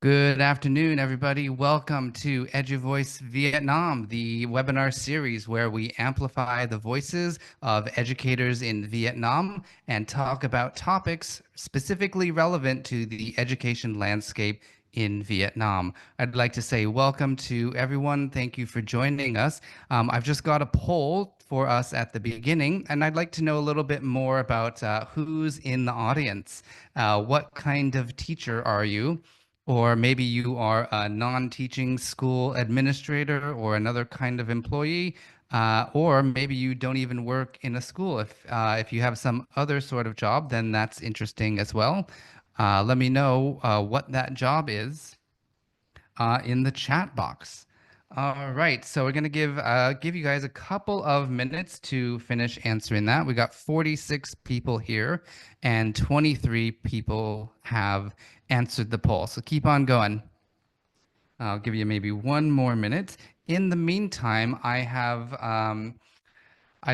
Good afternoon, everybody. Welcome to EduVoice Vietnam, the webinar series where we amplify the voices of educators in Vietnam and talk about topics specifically relevant to the education landscape in Vietnam. I'd like to say welcome to everyone. Thank you for joining us. I've just got a poll for us at the beginning, and I'd like to know a little bit more about who's in the audience. What kind of teacher are you? Or maybe you are a non-teaching school administrator or another kind of employee, or maybe you don't even work in a school. If you have some other sort of job, then that's interesting as well. Let me know what that job is in the chat box. All right, so we're gonna give you guys a couple of minutes to finish answering that. We got 46 people here, and 23 people have answered the poll. So keep on going. I'll give you maybe one more minute. In the meantime, I'd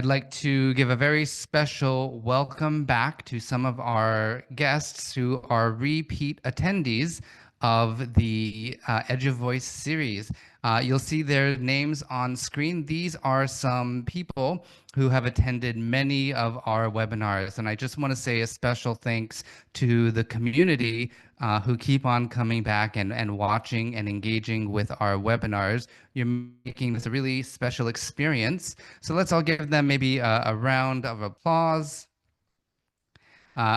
like to give a very special welcome back to some of our guests who are repeat attendees of the EduVoice series. You'll see their names on screen. These are some people who have attended many of our webinars, and I just want to say a special thanks to the community who keep on coming back and watching and engaging with our webinars. You're making this a really special experience. So let's all give them maybe a round of applause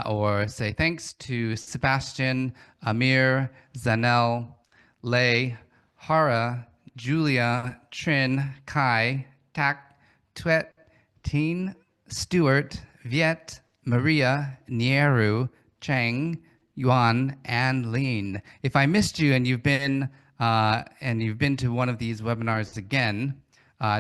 or say thanks to Sebastian, Amir, Zanel, Lei, Hara, Julia, Trin, Kai, Tak, Tuet, Teen, Stuart, Viet, Maria, Nieru, Chang, Yuan, and Lean. If I missed you and you've been to one of these webinars again,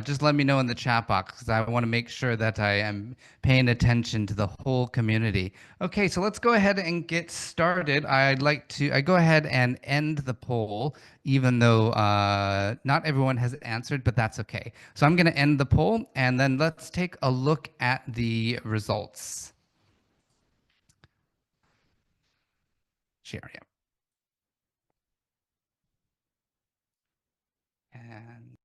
just let me know in the chat box because I want to make sure that I am paying attention to the whole community. Okay, so let's go ahead and get started. I go ahead and end the poll, even though not everyone has answered, but that's okay. So I'm going to end the poll, and then let's take a look at the results. Share, yeah. And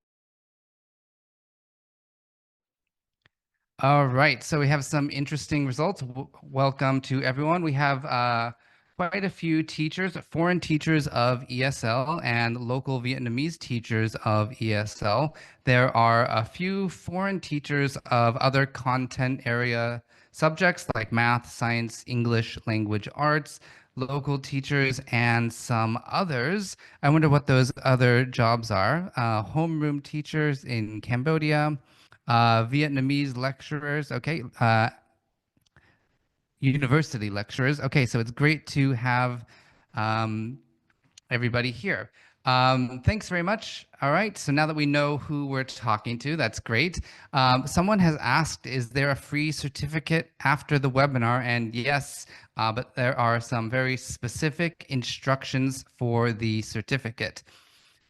all right, so we have some interesting results. Welcome to everyone. We have quite a few teachers, foreign teachers of ESL and local Vietnamese teachers of ESL. There are a few foreign teachers of other content area subjects like math, science, English, language arts, local teachers, and some others. I wonder what those other jobs are. Homeroom teachers in Cambodia, Vietnamese lecturers, okay, university lecturers. Okay, so it's great to have everybody here. Thanks very much. All right, so now that we know who we're talking to, that's great. Someone has asked, is there a free certificate after the webinar? And yes, but there are some very specific instructions for the certificate.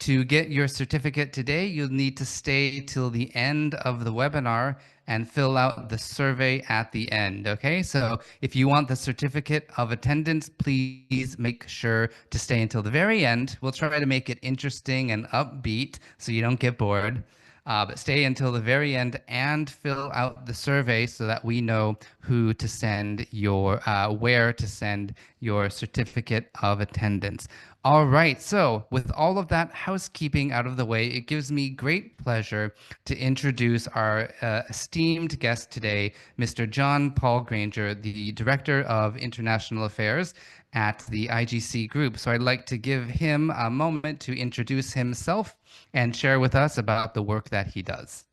To get your certificate today, you'll need to stay till the end of the webinar and fill out the survey at the end, okay? So if you want the certificate of attendance, please make sure to stay until the very end. We'll try to make it interesting and upbeat so you don't get bored. But stay until the very end and fill out the survey so that we know who to send your, where to send your certificate of attendance. All right, so with all of that housekeeping out of the way, it gives me great pleasure to introduce our esteemed guest today, Mr. John Paul Granger, the Director of International Affairs at the IGC Group. So I'd like to give him a moment to introduce himself and share with us about the work that he does.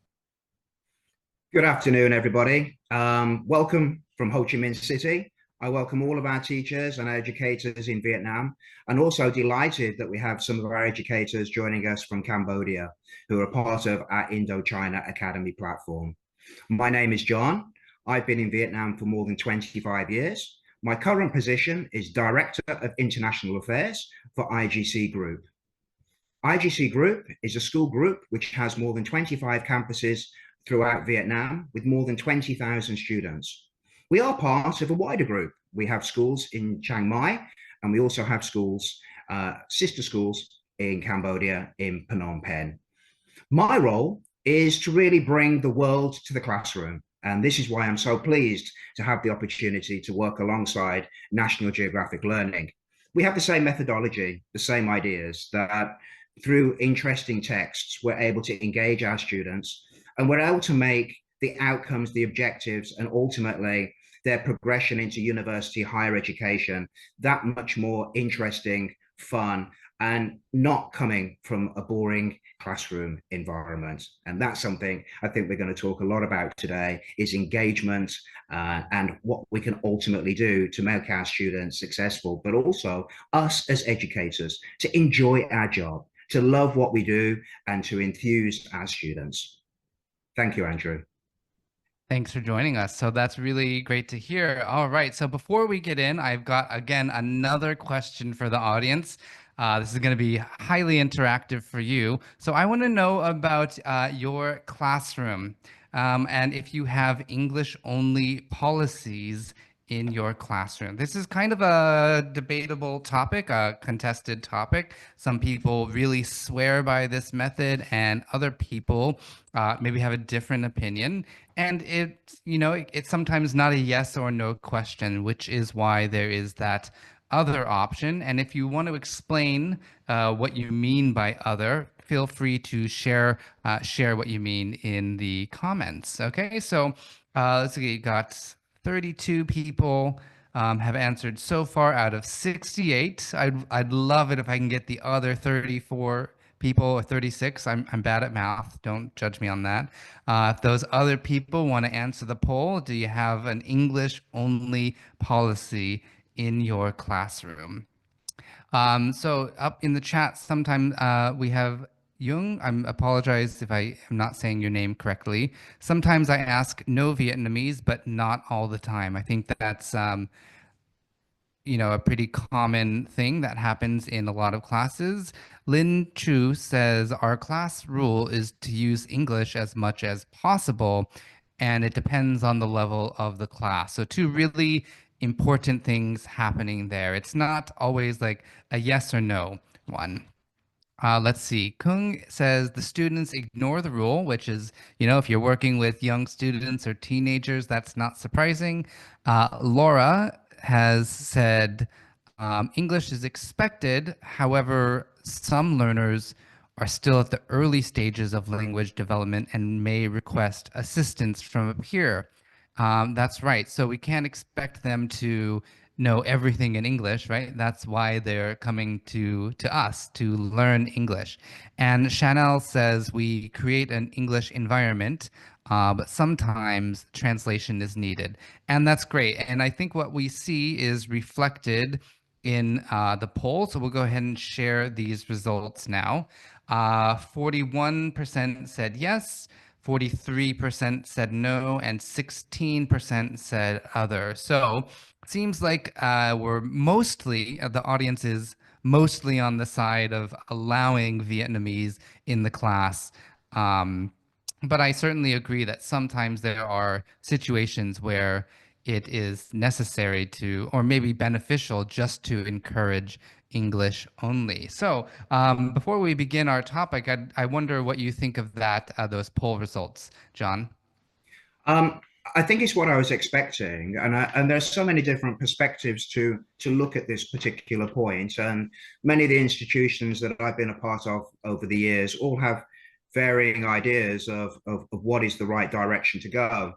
Good afternoon, everybody. Welcome from Ho Chi Minh City. I welcome all of our teachers and educators in Vietnam, and also delighted that we have some of our educators joining us from Cambodia, who are part of our Indochina Academy platform. My name is John. I've been in Vietnam for more than 25 years. My current position is Director of International Affairs for IGC Group. IGC Group is a school group which has more than 25 campuses throughout Vietnam with more than 20,000 students. We are part of a wider group. We have schools in Chiang Mai, and we also have schools sister schools in Cambodia, in Phnom Penh. My role is to really bring the world to the classroom. And this is why I'm so pleased to have the opportunity to work alongside National Geographic Learning. We have the same methodology, the same ideas, that through interesting texts, we're able to engage our students and we're able to make the outcomes, the objectives, and ultimately their progression into university higher education that much more interesting, fun, and not coming from a boring classroom environment. And that's something I think we're going to talk a lot about today, is engagement and what we can ultimately do to make our students successful, but also us as educators to enjoy our job, to love what we do, and to enthuse our students. Thank you, Andrew. Thanks for joining us. So that's really great to hear. All right. So before we get in, I've got, again, another question for the audience. This is going to be highly interactive for you. So I want to know about your classroom and if you have English-only policies in your classroom. This is kind of a debatable topic, a contested topic. Some people really swear by this method, and other people maybe have a different opinion. And it's sometimes not a yes or no question, which is why there is that other option. And if you want to explain what you mean by other, feel free to share what you mean in the comments. Okay, so let's see, you got 32 people have answered so far out of 68. I'd love it if I can get the other 34 people, or 36. I'm bad at math. Don't judge me on that. If those other people want to answer the poll, do you have an English only policy in your classroom? So up in the chat, sometime we have Jung. I apologize if I am not saying your name correctly. Sometimes I ask no Vietnamese, but not all the time. I think that's a pretty common thing that happens in a lot of classes. Lin Chu says our class rule is to use English as much as possible, and it depends on the level of the class. So two really important things happening there. It's not always like a yes or no one. Let's see. Kung says the students ignore the rule, which is, if you're working with young students or teenagers, that's not surprising. Laura has said English is expected. However, some learners are still at the early stages of language development and may request assistance from a peer. That's right. So we can't expect them to know everything in English, right? That's why they're coming to us to learn English. And Chanel says we create an English environment, but sometimes translation is needed. And that's great. And I think what we see is reflected in the poll. So we'll go ahead and share these results now. 41% said yes. 43% said no, and 16% said other. So seems like the audience is mostly on the side of allowing Vietnamese in the class. But I certainly agree that sometimes there are situations where it is necessary to, or maybe beneficial, just to encourage English only. So before we begin our topic, I wonder what you think of those poll results, John. Um, I think it's what I was expecting, and there's so many different perspectives to look at this particular point. And many of the institutions that I've been a part of over the years all have varying ideas of what is the right direction to go.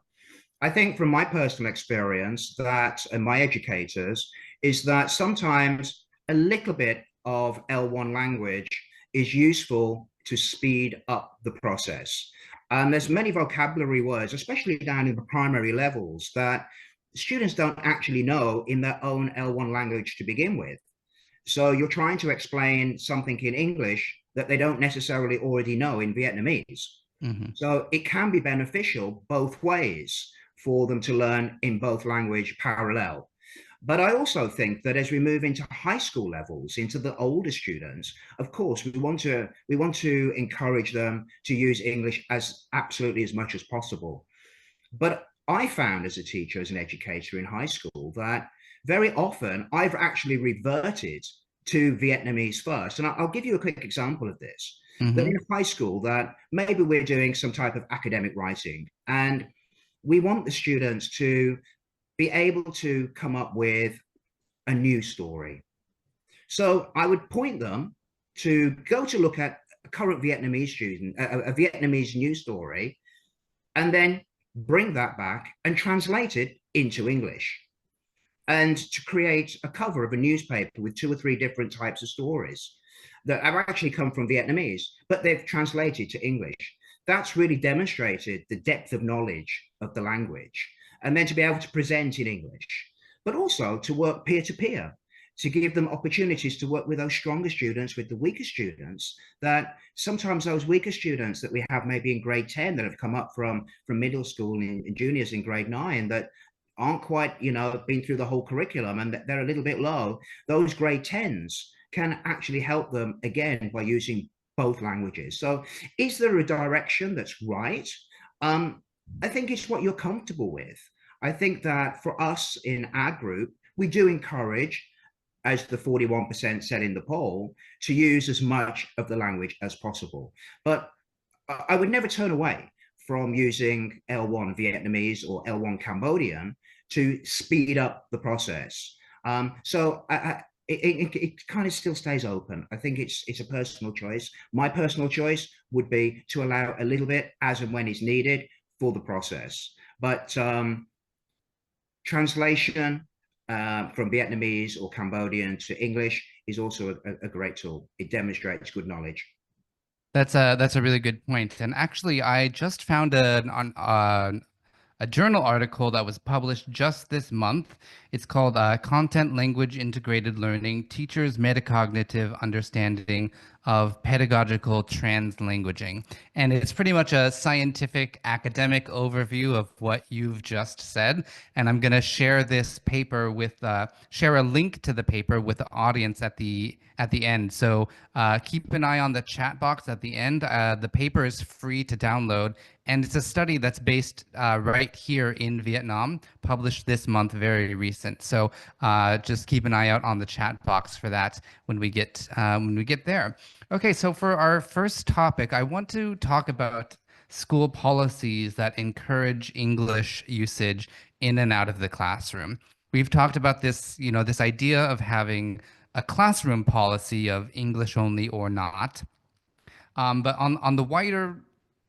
I think from my personal experience that, and my educators, is that sometimes a little bit of L1 language is useful to speed up the process. And there's many vocabulary words, especially down in the primary levels, that students don't actually know in their own L1 language to begin with. So you're trying to explain something in English that they don't necessarily already know in Vietnamese. Mm-hmm. So it can be beneficial both ways for them to learn in both language parallel. But I also think that as we move into high school levels, into the older students, of course, we want to encourage them to use English as absolutely as much as possible. But I found as a teacher, as an educator in high school, that very often I've actually reverted to Vietnamese first. And I'll give you a quick example of this. That Mm-hmm. in high school, that maybe we're doing some type of academic writing, and we want the students to be able to come up with a news story. So I would point them to go to look at a current Vietnamese student, a Vietnamese news story, and then bring that back and translate it into English, and to create a cover of a newspaper with 2 or 3 different types of stories that have actually come from Vietnamese, but they've translated to English. That's really demonstrated the depth of knowledge of the language. And then to be able to present in English, but also to work peer to peer, to give them opportunities to work with those stronger students, with the weaker students, that sometimes those weaker students that we have maybe in grade 10 that have come up from middle school and juniors in grade 9 that aren't quite, been through the whole curriculum and they're a little bit low, those grade 10s can actually help them again by using both languages. So is there a direction that's right? I think it's what you're comfortable with. I think that for us in our group, we do encourage, as the 41% said in the poll, to use as much of the language as possible. But I would never turn away from using L1 Vietnamese or L1 Cambodian to speed up the process. It kind of still stays open. I think it's a personal choice. My personal choice would be to allow a little bit as and when is needed for the process. But translation from Vietnamese or Cambodian to English is also a great tool. It demonstrates good knowledge. That's a really good point. And actually, I just found a journal article that was published just this month. It's called Content Language Integrated Learning, Teachers' Metacognitive Understanding of Pedagogical Translanguaging. And it's pretty much a scientific academic overview of what you've just said. And I'm going to share this paper with, share a link to the paper with the audience at the end. So keep an eye on the chat box at the end. The paper is free to download, and it's a study that's based right here in Vietnam, published this month, very recent. So just keep an eye out on the chat box for that when we get there. Okay, so for our first topic, I want to talk about school policies that encourage English usage in and out of the classroom. We've talked about this, this idea of having a classroom policy of English only or not. But on the wider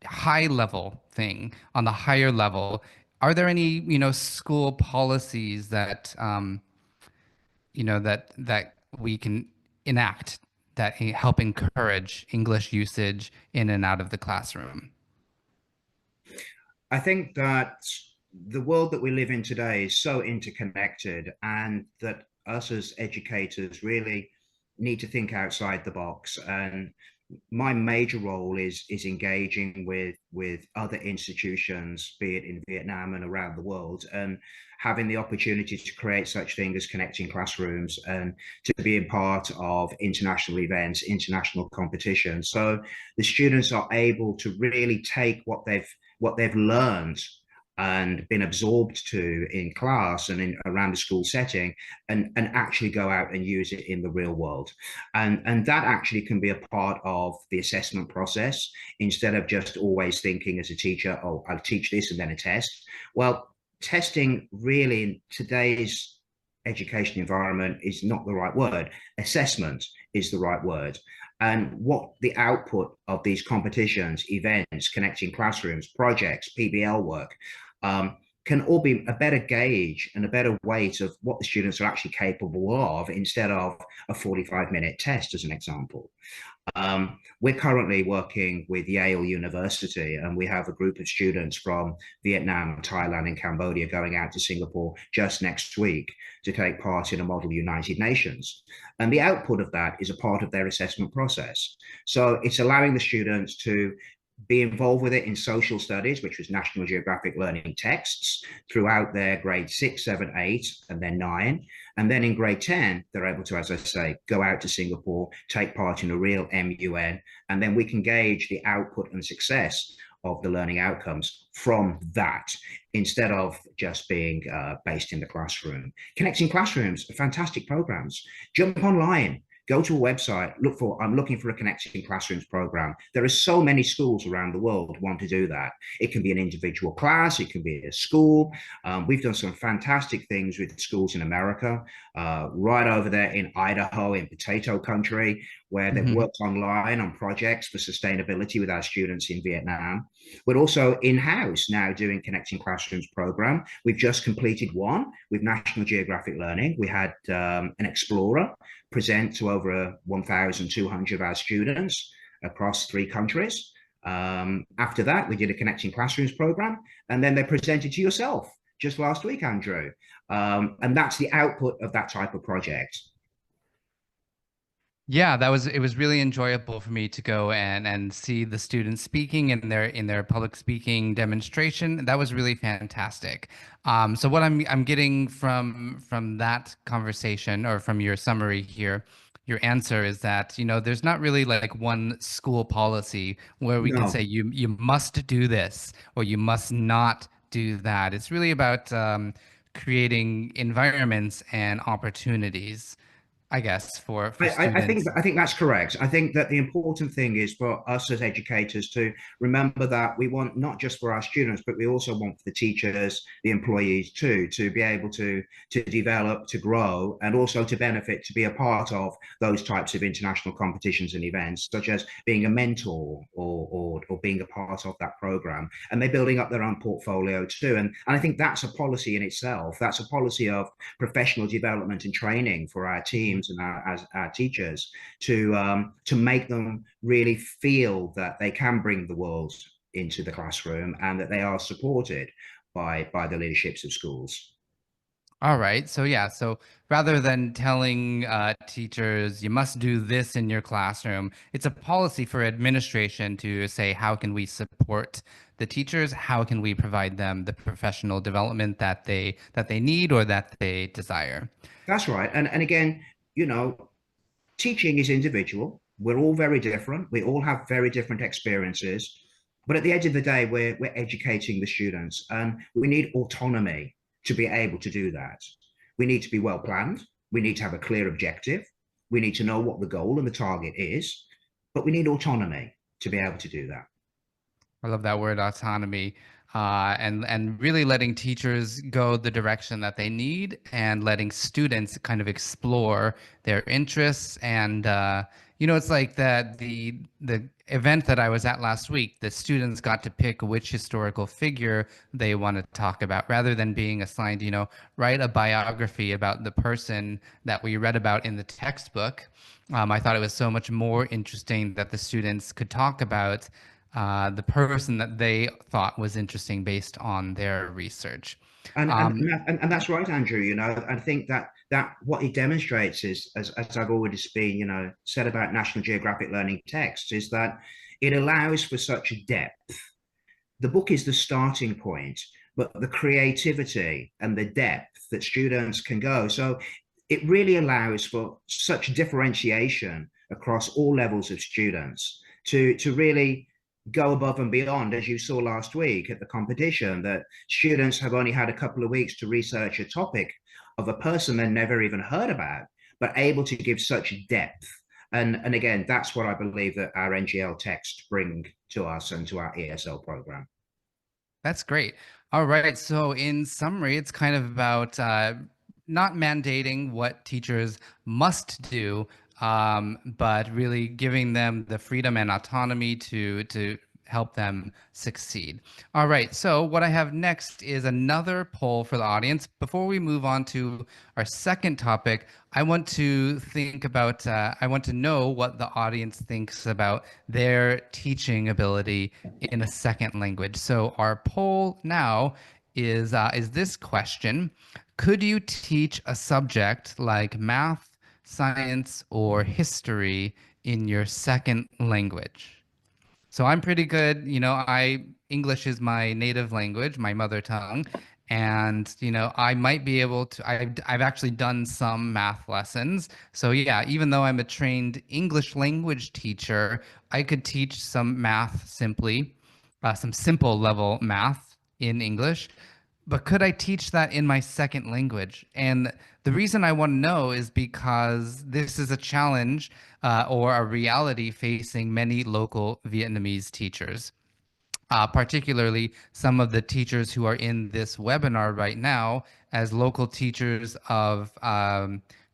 high level thing, on the higher level, are there any, school policies that, that we can enact that help encourage English usage in and out of the classroom? I think that the world that we live in today is so interconnected, and that us as educators really need to think outside the box. And my major role is engaging with other institutions, be it in Vietnam and around the world, and having the opportunity to create such things as connecting classrooms and to be a part of international events, international competitions. So the students are able to really take what they've learned and been absorbed to in class and in around the school setting, and actually go out and use it in the real world. And that actually can be a part of the assessment process, instead of just always thinking as a teacher, oh, I'll teach this and then a test. Well, testing really in today's education environment is not the right word. Assessment is the right word. And what the output of these competitions, events, connecting classrooms, projects, PBL work, can all be a better gauge and a better weight of what the students are actually capable of, instead of a 45-minute test, as an example. We're currently working with Yale University, and we have a group of students from Vietnam, Thailand, and Cambodia going out to Singapore just next week to take part in a Model United Nations. And the output of that is a part of their assessment process. So it's allowing the students to be involved with it in social studies, which was National Geographic learning texts, throughout their grade 6, 7, 8, and then 9. And then in grade 10, they're able to, as I say, go out to Singapore, take part in a real MUN, and then we can gauge the output and success of the learning outcomes from that, instead of just being based in the classroom. Connecting classrooms are fantastic programs. Jump online, go to a website, I'm looking for a Connecting Classrooms program. There are so many schools around the world want to do that. It can be an individual class, it can be a school. We've done some fantastic things with schools in America, right over there in Idaho, in potato country, where they've Hmm. worked online on projects for sustainability with our students in Vietnam. We're also in-house now doing Connecting Classrooms program. We've just completed one with National Geographic Learning. We had an explorer present to over 1,200 of our students across 3 countries. After that, we did a Connecting Classrooms program, and then they presented to yourself just last week, Andrew. And that's the output of that type of project. Yeah, it was really enjoyable for me to go and see the students speaking in their public speaking demonstration. That was really fantastic. So what I'm getting from that conversation or from your summary here, your answer is that, you know, there's not really like one school policy where we can say No, you must do this or you must not do that. It's really about creating environments and opportunities, I guess, for students. I think that's correct. I think that the important thing is for us as educators to remember that we want not just for our students, but we also want for the teachers, the employees too, to be able to develop, to grow, and also to benefit, to be a part of those types of international competitions and events, such as being a mentor or being a part of that program. And they're building up their own portfolio too. And I think that's a policy in itself. That's a policy of professional development and training for our teams and as our teachers to make them really feel that they can bring the world into the classroom and that they are supported by the leaderships of schools. All right. So yeah, so rather than telling teachers you must do this in your classroom, it's a policy for administration to say how can we support the teachers? How can we provide them the professional development that they need or that they desire? That's right. And again, you know, teaching is individual. We're all very different. We all have very different experiences. But at the end of the day, we're educating the students and we need autonomy to be able to do that. We need to be well planned. We need to have a clear objective. We need to know what the goal and the target is, but we need autonomy to be able to do that. I love that word autonomy, and really letting teachers go the direction that they need, and letting students kind of explore their interests. And you know, it's like that the event that I was at last week. The students got to pick which historical figure they want to talk about, rather than being assigned, you know, write a biography about the person that we read about in the textbook. I thought it was so much more interesting that the students could talk about the person that they thought was interesting based on their research. Um, And that's right, Andrew. You know, I think that what it demonstrates is, as I've already been, you know, said about National Geographic Learning texts, is that it allows for such a depth. The book is the starting point, but the creativity and the depth that students can go. So it really allows for such differentiation across all levels of students to really go above and beyond, as you saw last week at the competition, that students have only had a couple of weeks to research a topic of a person they've never even heard about, but able to give such depth. And again, that's what I believe that our NGL text bring to us and to our ESL program. That's great. All right. So, in summary, it's kind of about not mandating what teachers must do, but really giving them the freedom and autonomy to help them succeed. All right. So, what I have next is another poll for the audience. Before we move on to our second topic, I want to think about, I want to know what the audience thinks about their teaching ability in a second language. So our poll now is this question: could you teach a subject like math, science, or history in your second language? So I'm pretty good. You know, I English is my native language, my mother tongue, and you know, I might be able to. I've actually done some math lessons. So yeah, even though I'm a trained English language teacher, I could teach some math simply, some simple level math in English. But could I teach that in my second language? And the reason I want to know is because this is a challenge or a reality facing many local Vietnamese teachers, particularly some of the teachers who are in this webinar right now as local teachers of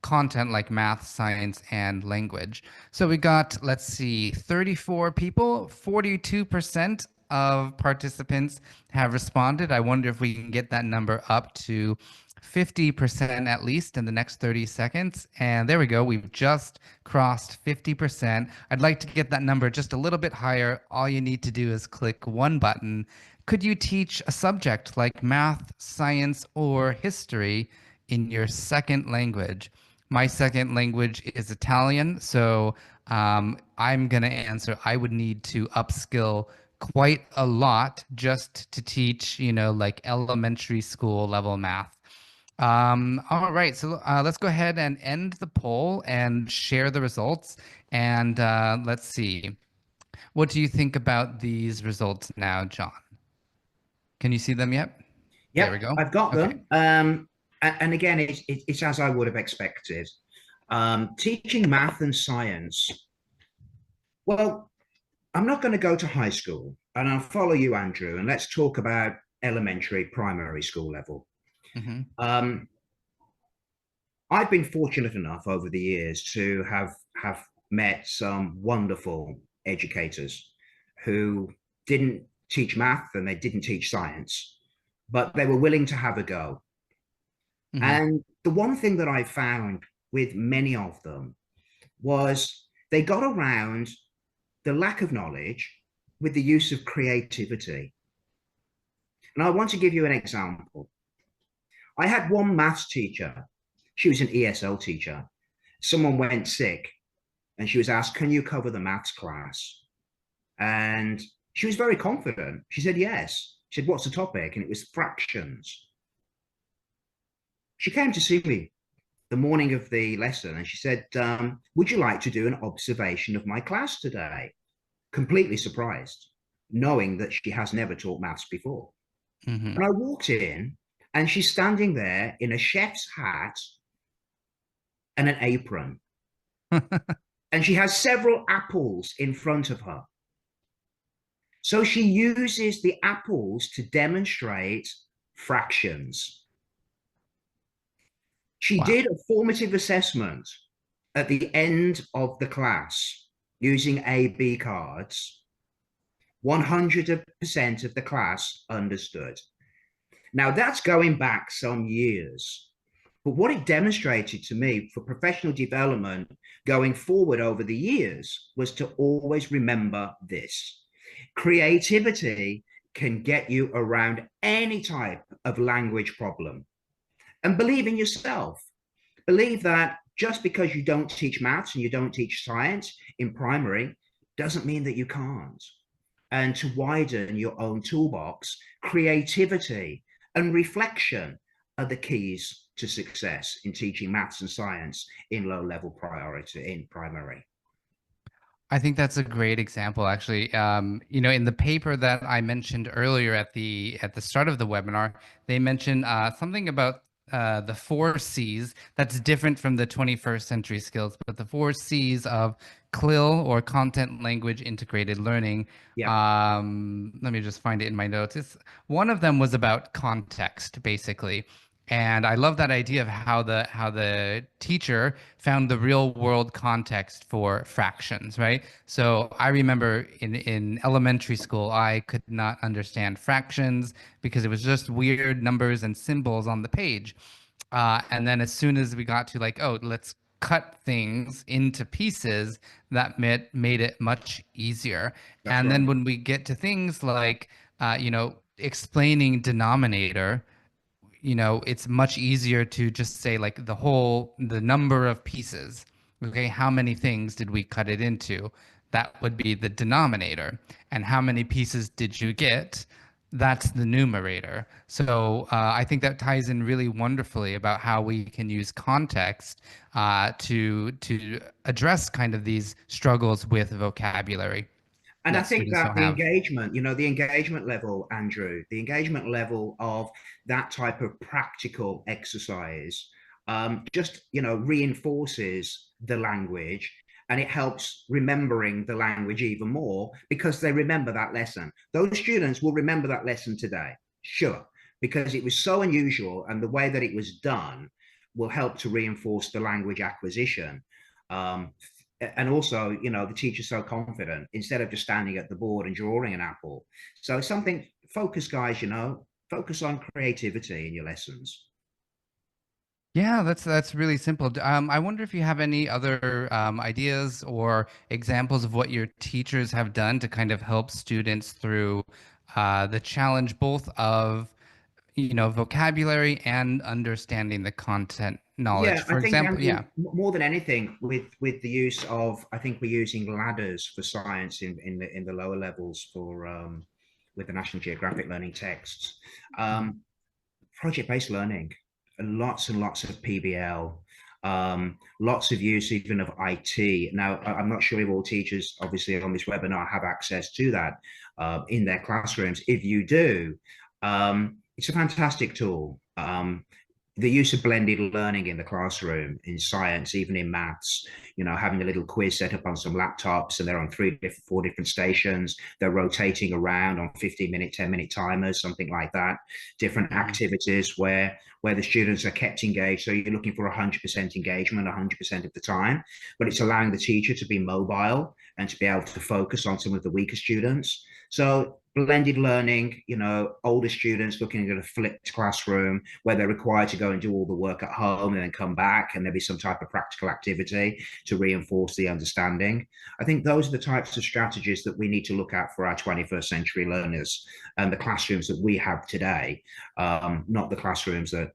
content like math, science, and language. So we got, let's see, 34 people, 42% of participants have responded. I wonder if we can get that number up to 50% at least in the next 30 seconds. And there we go. We've just crossed 50%. I'd like to get that number just a little bit higher. All you need to do is click one button. Could you teach a subject like math, science, or history in your second language? My second language is Italian, so I'm going to answer I would need to upskill quite a lot just to teach, like elementary school level math. All right, so let's go ahead and end the poll and share the results. And let's see. What do you think about these results now, John? Can you see them yet? There we Yep, go. I've got Okay. them. And again, it's as I would have expected. Teaching math and science. Well, I'm not going to go to high school, and I'll follow you, Andrew, and let's talk about elementary, primary school level. Mm-hmm. Um, I've been fortunate enough over the years to have met some wonderful educators who didn't teach math and they didn't teach science, but they were willing to have a go. Mm-hmm. And the one thing that I found with many of them was they got around the lack of knowledge with the use of creativity. And I want to give you an example. I had one maths teacher. She was an ESL teacher. Someone went sick and she was asked, can you cover the maths class? And she was very confident. She said, yes. She said, what's the topic? And it was fractions. She came to see me the morning of the lesson and she said, would you like to do an observation of my class today? Completely surprised, knowing that she has never taught maths before. Mm-hmm. And I walked in and she's standing there in a chef's hat and an apron. And she has several apples in front of her. So she uses the apples to demonstrate fractions. She Wow. did a formative assessment at the end of the class using A/B cards. 100% of the class understood. Now, that's going back some years. But what it demonstrated to me for professional development going forward over the years was to always remember this. Creativity can get you around any type of language problem. And believe in yourself. Believe that just because you don't teach maths and you don't teach science in primary doesn't mean that you can't. And to widen your own toolbox, creativity and reflection are the keys to success in teaching maths and science in low level priority in primary. I think that's a great example, actually. In the paper that I mentioned earlier at the start of the webinar, they mentioned something about the four C's. That's different from the 21st century skills, but the four C's of CLIL or content language integrated learning. Yeah. Let me just find it in my notes. One of them was about context, basically. And I love that idea of how the teacher found the real world context for fractions, right? So I remember in elementary school, I could not understand fractions because it was just weird numbers and symbols on the page. And then as soon as we got to like, oh, let's cut things into pieces, that made it much easier. That's And then right. when we get to things like, explaining denominator, it's much easier to just say like the number of pieces. Okay, how many things did we cut it into? That would be the denominator. And how many pieces did you get? That's the numerator. So I think that ties in really wonderfully about how we can use context to address kind of these struggles with vocabulary. And I that think students that don't the have. engagement, the engagement level, Andrew, the engagement level of that type of practical exercise just, reinforces the language, and it helps remembering the language even more because they remember that lesson. Those students will remember that lesson today, sure, because it was so unusual, and the way that it was done will help to reinforce the language acquisition. Um, and also, the teacher's so confident instead of just standing at the board and drawing an apple. So it's something, focus, guys, focus on creativity in your lessons. Yeah, that's really simple. I wonder if you have any other ideas or examples of what your teachers have done to kind of help students through the challenge both of, vocabulary and understanding the content knowledge. Yeah, I For think, example, Andrew, yeah. more than anything, with the use of, I think we're using ladders for science in the lower levels for with the National Geographic learning texts. Mhm. Um, Project-based learning, lots and lots of PBL, lots of use even of IT. Now, I'm not sure if all teachers, obviously, on this webinar have access to that in their classrooms. If you do, it's a fantastic tool. The use of blended learning in the classroom, in science, even in maths, having a little quiz set up on some laptops, and they're on four different stations. They're rotating around on 15-minute, 10-minute timers, something like that. Different Mhm. activities where the students are kept engaged. So you're looking for 100% engagement 100% of the time, but it's allowing the teacher to be mobile and to be able to focus on some of the weaker students. So blended learning, older students looking at a flipped classroom where they're required to go and do all the work at home and then come back, and there'll be some type of practical activity to reinforce the understanding. I think those are the types of strategies that we need to look at for our 21st century learners and the classrooms that we have today, not the classrooms that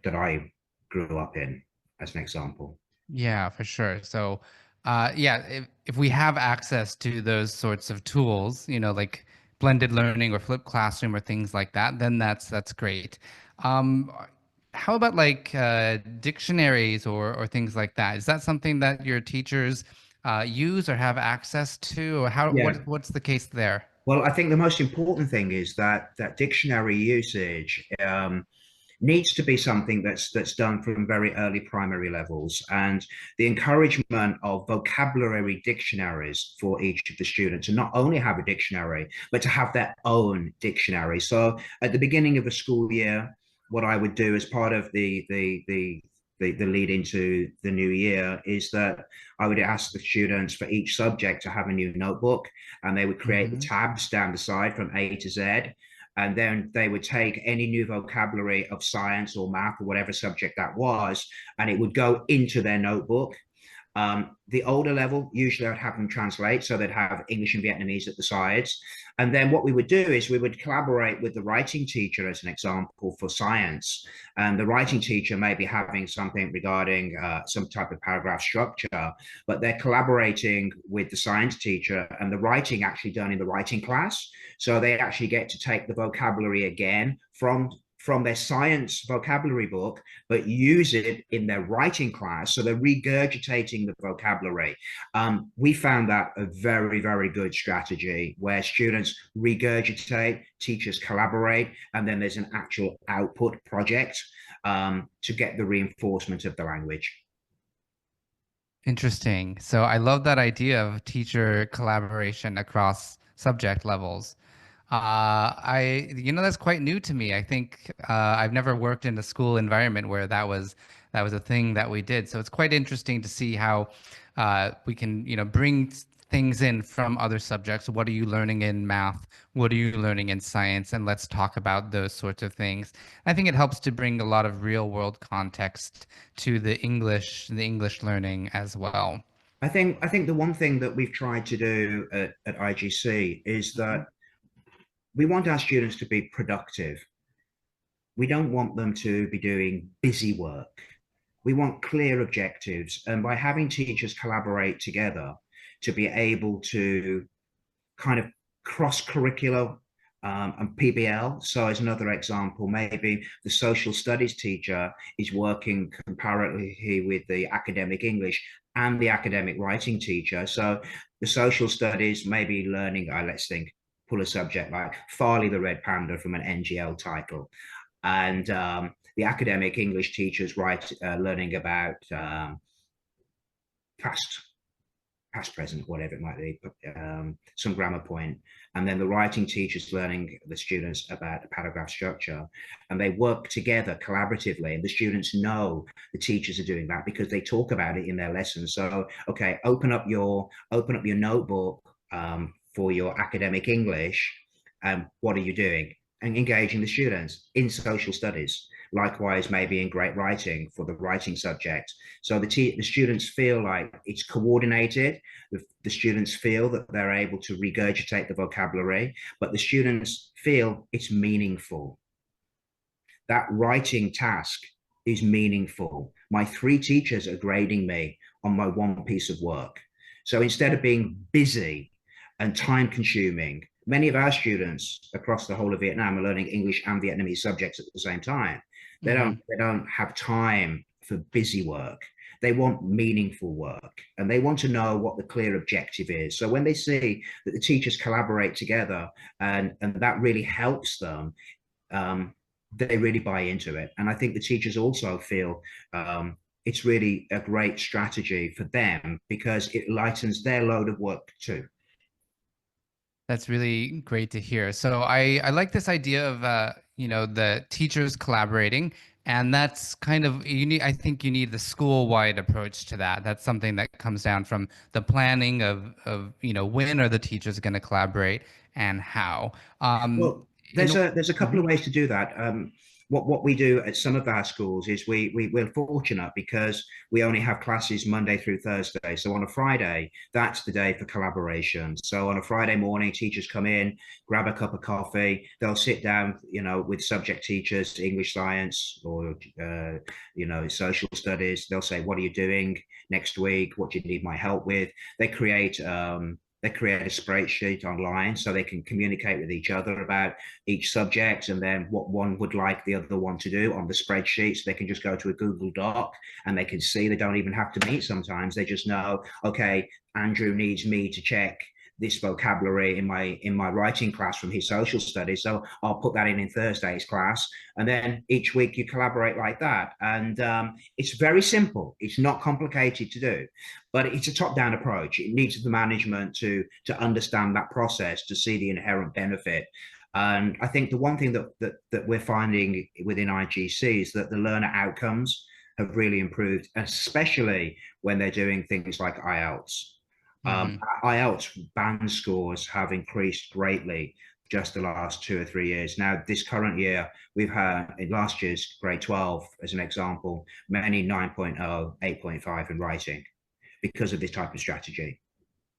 I grew up in, as an example. Yeah, for sure. So, yeah, if we have access to those sorts of tools, like blended learning or flipped classroom or things like that, then that's great. Um, how about like dictionaries or things like that? Is that something that your teachers use or have access to, or Yeah. what's the case there? Well, I think the most important thing is that dictionary usage needs to be something that's done from very early primary levels, and the encouragement of vocabulary dictionaries for each of the students to not only have a dictionary but to have their own dictionary. So at the beginning of a school year, what I would do as part of the lead into the new year is that I would ask the students for each subject to have a new notebook, and they would create the Hmm. tabs down the side from A to Z, and then they would take any new vocabulary of science or math or whatever subject that was, and it would go into their notebook. The older level, usually I'd have them translate, so they'd have English and Vietnamese at the sides. And then what we would do is we would collaborate with the writing teacher, as an example, for science. And the writing teacher may be having something regarding some type of paragraph structure, but they're collaborating with the science teacher, and the writing actually done in the writing class. So they actually get to take the vocabulary again from their science vocabulary book, but use it in their writing class. So they're regurgitating the vocabulary. We found that a very, very good strategy where students regurgitate, teachers collaborate, and then there's an actual output project to get the reinforcement of the language. Interesting. So I love that idea of teacher collaboration across subject levels. That's quite new to me. I think I've never worked in a school environment where that was a thing that we did. So it's quite interesting to see how we can, bring things in from other subjects. What are you learning in math? What are you learning in science? And let's talk about those sorts of things. I think it helps to bring a lot of real world context to the English learning as well. I think the one thing that we've tried to do at IGC is Mhm. that we want our students to be productive. We don't want them to be doing busy work. We want clear objectives. And by having teachers collaborate together to be able to kind of cross-curricular and PBL. So as another example, maybe the social studies teacher is working comparatively with the academic English and the academic writing teacher. So the social studies may be learning, let's think, pull a subject like Farley the Red Panda from an NGL title. And the academic English teachers learning about past present, whatever it might be, some grammar point. And then the writing teachers learning the students about the paragraph structure. And they work together collaboratively. And the students know the teachers are doing that because they talk about it in their lessons. So, okay, open up your notebook for your academic English. What are you doing? And engaging the students in social studies. Likewise, maybe in great writing for the writing subject. So the students feel like it's coordinated. The students feel that they're able to regurgitate the vocabulary, but the students feel it's meaningful. That writing task is meaningful. My 3 teachers are grading me on my one piece of work. So instead of being busy and time consuming, many of our students across the whole of Vietnam are learning English and Vietnamese subjects at the same time. They don't have time for busy work. They want meaningful work, and they want to know what the clear objective is. So when they see that the teachers collaborate together and that really helps them, they really buy into it. And I think the teachers also feel it's really a great strategy for them because it lightens their load of work too. That's really great to hear. So I like this idea of the teachers collaborating, and that's kind of you need. I think you need the school-wide approach to that. That's something that comes down from the planning of when are the teachers going to collaborate and how. Well, there's a couple of ways to do that. What we do at some of our schools is we're fortunate because we only have classes Monday through Thursday. So on a Friday, that's the day for collaboration. So on a Friday morning, teachers come in, grab a cup of coffee, they'll sit down, with subject teachers, English, science, or social studies. They'll say, "What are you doing next week? What do you need my help with?" They create a spreadsheet online so they can communicate with each other about each subject and then what one would like the other one to do on the spreadsheet. So they can just go to a Google Doc and they can see. They don't even have to meet sometimes. They just know, okay, Andrew needs me to check this vocabulary in my writing class from his social studies, so I'll put that in Thursday's class, and then each week you collaborate like that. And it's very simple. It's not complicated to do, but it's a top-down approach. It needs the management to understand that process, to see the inherent benefit. And I think the one thing that we're finding within IGC is that the learner outcomes have really improved, especially when they're doing things like IELTS. IELTS band scores have increased greatly just the last 2 or 3 years. Now, this current year, we've had, in last year's grade 12, as an example, many 9.0, 8.5 in writing because of this type of strategy.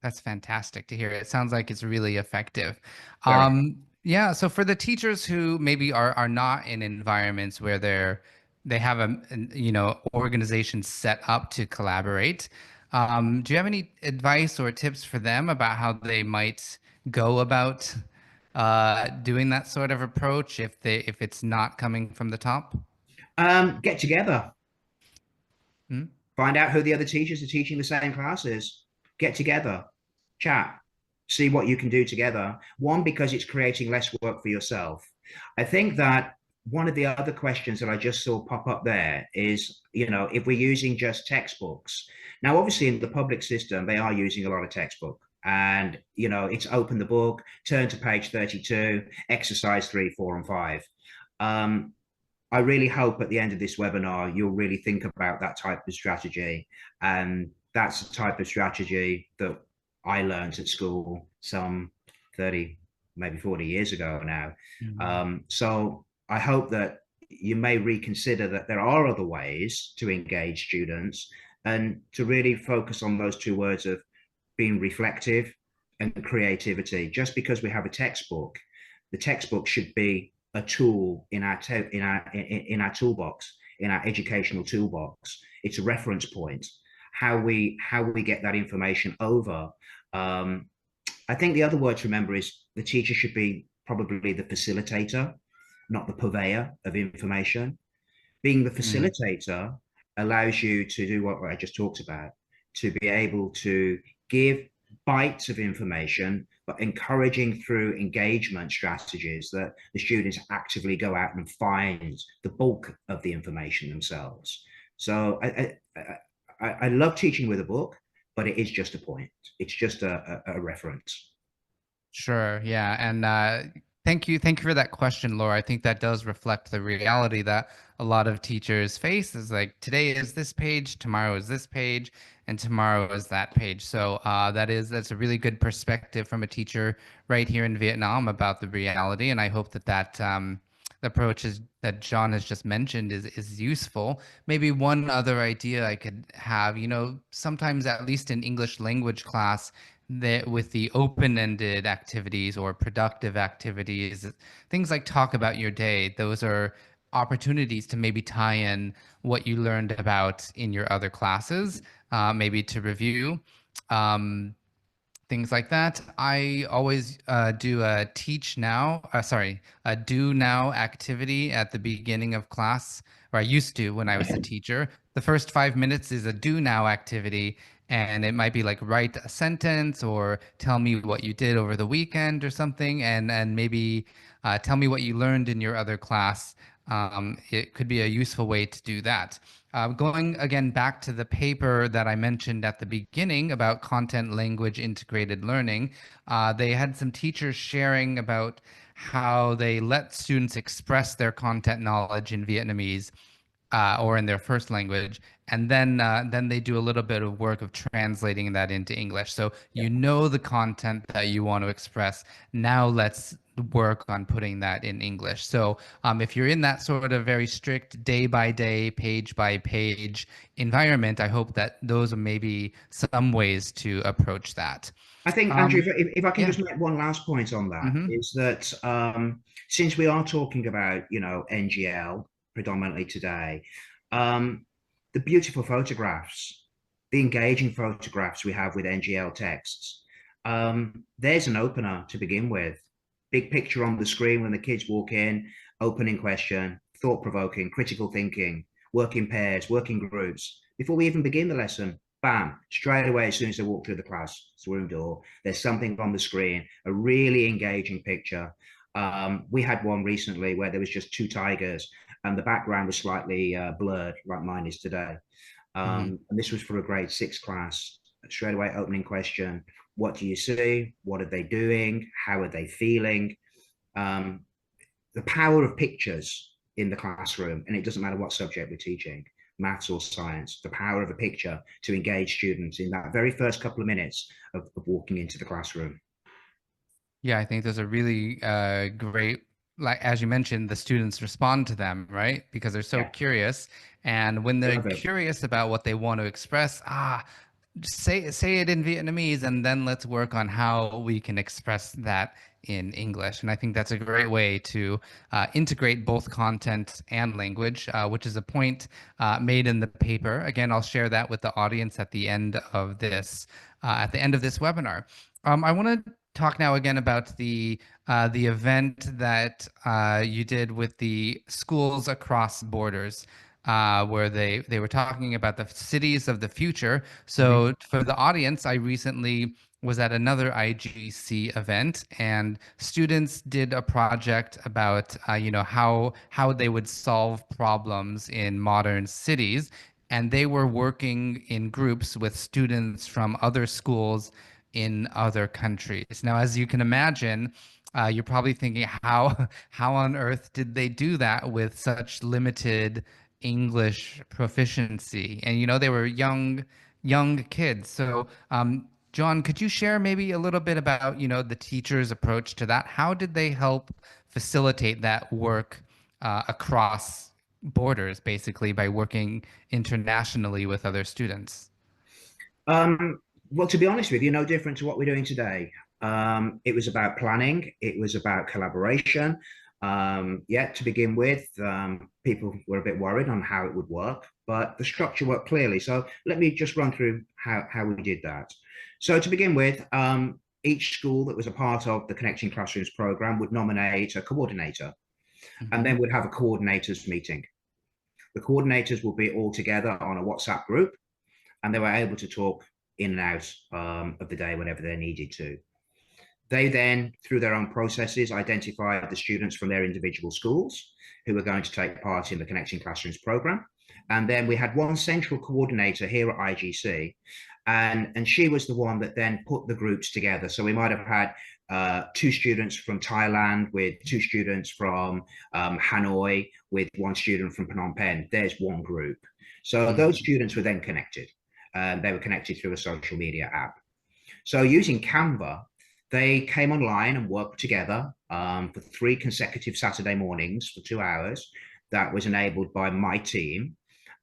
That's fantastic to hear. It sounds like it's really effective. Very. Yeah, so for the teachers who maybe are not in environments where they have organization set up to collaborate, do you have any advice or tips for them about how they might go about doing that sort of approach if it's not coming from the top? Get together. Hmm? Find out who the other teachers are teaching the same classes. Get together, chat, see what you can do together. One, because it's creating less work for yourself. I think that one of the other questions that I just saw pop up there is, if we're using just textbooks. Now, obviously, in the public system, they are using a lot of textbook. And, it's open the book, turn to page 32, exercise 3, 4, and 5. I really hope at the end of this webinar, you'll really think about that type of strategy. And that's the type of strategy that I learned at school some 30, maybe 40 years ago now. So I hope that you may reconsider that there are other ways to engage students and to really focus on those 2 words of being reflective and creativity. Just because we have a textbook, the textbook should be a tool in our toolbox, in our educational toolbox. It's a reference point. How we get that information over. I think the other word to remember is the teacher should be probably the facilitator, not the purveyor of information. Being the facilitator allows you to do what I just talked about. to be able to give bites of information, but encouraging through engagement strategies that the students actively go out and find the bulk of the information themselves. So I love teaching with a book, but it is just a point. It's just a reference. Sure. Yeah. And thank you for that question, Laura. I think that does reflect the reality that a lot of teachers face is like today is this page, tomorrow is this page, and tomorrow is that page. So that's a really good perspective from a teacher right here in Vietnam about the reality. And I hope that the approach that John has just mentioned is useful. Maybe one other idea I could have, sometimes at least in English language class, that with the open-ended activities or productive activities, things like talk about your day, those are opportunities to maybe tie in what you learned about in your other classes, maybe to review. Um, Things like that. I always do a a do now activity at the beginning of class, or I used to when I was the teacher. The first 5 minutes is a do now activity, and it might be like write a sentence or tell me what you did over the weekend or something, and maybe tell me what you learned in your other class. It could be a useful way to do that. Going again back to the paper that I mentioned at the beginning about content language integrated learning, they had some teachers sharing about how they let students express their content knowledge in Vietnamese or in their first language, and then they do a little bit of work of translating that into English. So you know the content that you want to express. Now let's work on putting that in English. So if you're in that sort of very strict day by day, page by page environment, I hope that those are maybe some ways to approach that. I think, Andrew, Um, if I can yeah. just make one last point on that, Hmm. is that since we are talking about, NGL predominantly today, um, the beautiful photographs, the engaging photographs we have with NGL texts, there's an opener to begin with. Big picture on the screen when the kids walk in, opening question, thought-provoking, critical thinking, work in pairs, working groups. Before we even begin the lesson, bam, straight away, as soon as they walk through the classroom door, there's something on the screen, a really engaging picture. We had one recently where there was just two tigers and the background was slightly blurred, like mine is today. Hmm. And this was for a grade 6 class. Straight away, opening question: what do you see? What are they doing? How are they feeling? Um, the power of pictures in the classroom, and it doesn't matter what subject we're teaching, maths or science, the power of a picture to engage students in that very first couple of minutes of walking into the classroom. Yeah, I think those are really great. Like as you mentioned, the students respond to them, right? Because they're so Yeah, curious, and when I they're love it. curious about what they want to express, say it in Vietnamese, and then let's work on how we can express that in English. And I think that's a great way to integrate both content and language, which is a point made in the paper. Again, I'll share that with the audience at the end of this webinar. I want to talk now again about the event that you did with the schools across borders, where they were talking about the cities of the future. Mhm. So for the audience, I recently was at another IGC event, and students did a project about how they would solve problems in modern cities, and they were working in groups with students from other schools in other countries. Now, as you can imagine, you're probably thinking, how on earth did they do that with such limited English proficiency? And they were young kids. So, John, could you share maybe a little bit about the teacher's approach to that? How did they help facilitate that work across borders, basically by working internationally with other students? Well, to be honest with you, no different to what we're doing today. It was about planning, it was about collaboration. Yeah, to begin with, people were a bit worried on how it would work, but the structure worked clearly. So let me just run through how we did that. So to begin with, each school that was a part of the Connecting Classrooms program would nominate a coordinator and Hmm. then would have a coordinators meeting. The coordinators will be all together on a WhatsApp group, and they were able to talk in and out of the day whenever they needed to. They then, through their own processes, identified the students from their individual schools who were going to take part in the Connecting Classrooms program. And then we had one central coordinator here at IGC, and she was the one that then put the groups together. So we might have had two students from Thailand with two students from Hanoi with one student from Phnom Penh. There's one group. So those students were then connected. They were connected through a social media app. So using Canva, they came online and worked together for 3 consecutive Saturday mornings for 2 hours. That was enabled by my team.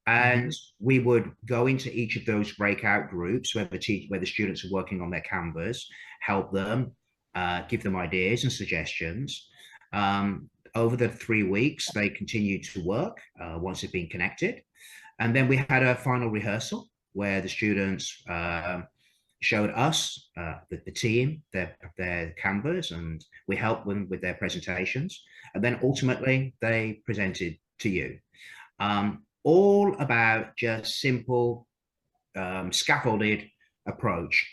And we would go into each of those breakout groups where the students are working on their Canvas, help them, give them ideas and suggestions. Over the 3 weeks, they continued to work once they've been connected. And then we had a final rehearsal where the students showed us, the team, their Canvas, and we helped them with their presentations. And then ultimately, they presented to you. All about just simple, scaffolded approach,